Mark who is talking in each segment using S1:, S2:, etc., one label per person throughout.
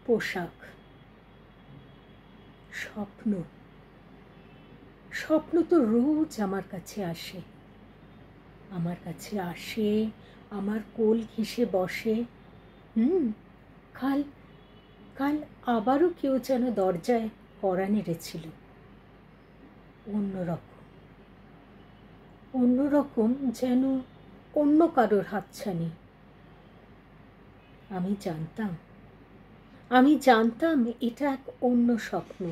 S1: পোশাক, স্বপ্ন। স্বপ্ন তো রোজ আমার কাছে আসে, আমার কোল ঘেঁষে বসে। কাল কাল আবারও কেউ যেন দরজায় কড়া নেড়েছিল। অন্যরকম, যেন অন্য কারোর হাতছানি। আমি জানতাম এটা এক অন্য স্বপ্ন,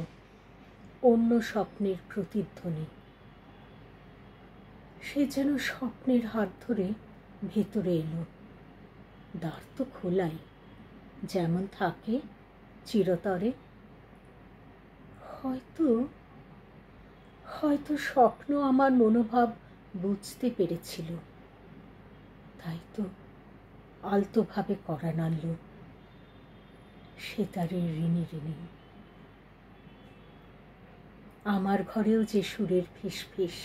S1: অন্য স্বপ্নের প্রতিধ্বনি। সে যেন স্বপ্নের হাত ধরে ভেতরে এলো। দ্বার তো খোলাই, যেমন থাকে চিরতরে। হয়তো স্বপ্ন আমার মনোভাব বুঝতে পেরেছিল, তাই তো আলতোভাবে কড়া নাড়ল। সেতারের ঋণী ঋণী আমার ঘরেও যে সুরের ফিসফিস,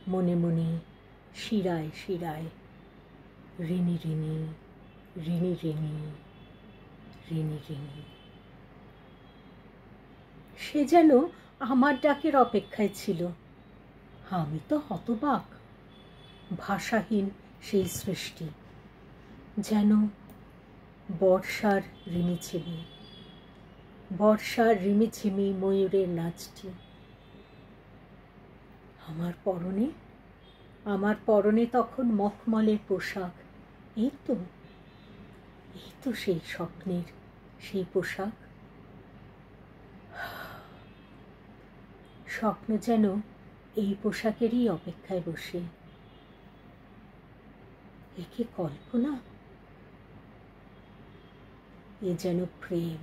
S1: মনে মনে শিরায় শিরায়, ঋণী ঋণী ঋণী ঋণী ঋণী ঋণী। সে যেন আমার ডাকের অপেক্ষায় ছিল। আমি তো হতবাক, ভাষাহীন সেই সৃষ্টি, যেন বর্ষার রিমিঝিমি ময়ূরের নাচটি। আমার পরনে তখন মখমলের পোশাক। এই তো সেই স্বপ্নের সেই পোশাক। স্বপ্ন যেন এই পোশাকেরই অপেক্ষায় বসে। এ কি কল্পনা? এ যেন প্রেম।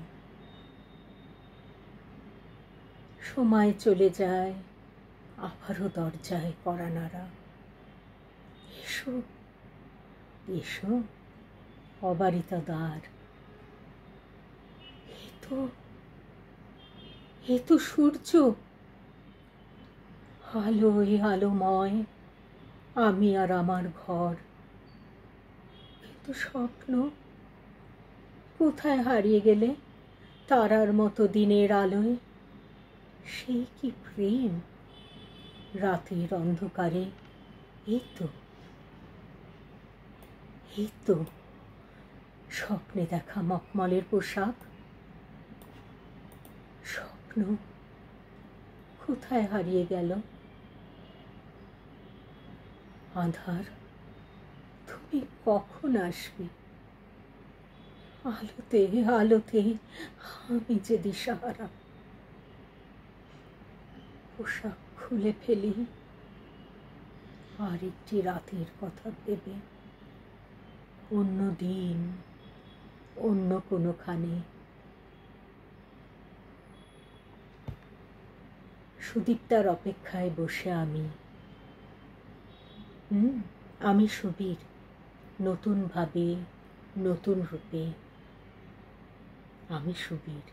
S1: সময় চলে যায়, আবারও দরজায় কড়া নাড়া। এসো এসো, অবারিতা দ্বার। এ তো সূর্য, আলোয় আলোময়, আমি আর আমার ঘর। কিন্তু স্বপ্ন কোথায় হারিয়ে গেলে তারার মতো দিনের আলোয়? সেই কি প্রেম রাতের অন্ধকারে? এই তো স্বপ্নে দেখা মখমলের পোশাক। স্বপ্ন কোথায় হারিয়ে গেল? আঁধার, তুমি কখন আসবে? আলোতে আলোতে আমি যে দিশাহারা। পোশাক খুলে ফেলি আর একটি রাতের কথা ভেবে। অন্য দিন, অন্য কোনোখানে। সুদীপ্তার অপেক্ষায় বসে আমি সুবীর, নতুন ভাবে, নতুন রূপে। আমি সুবীর।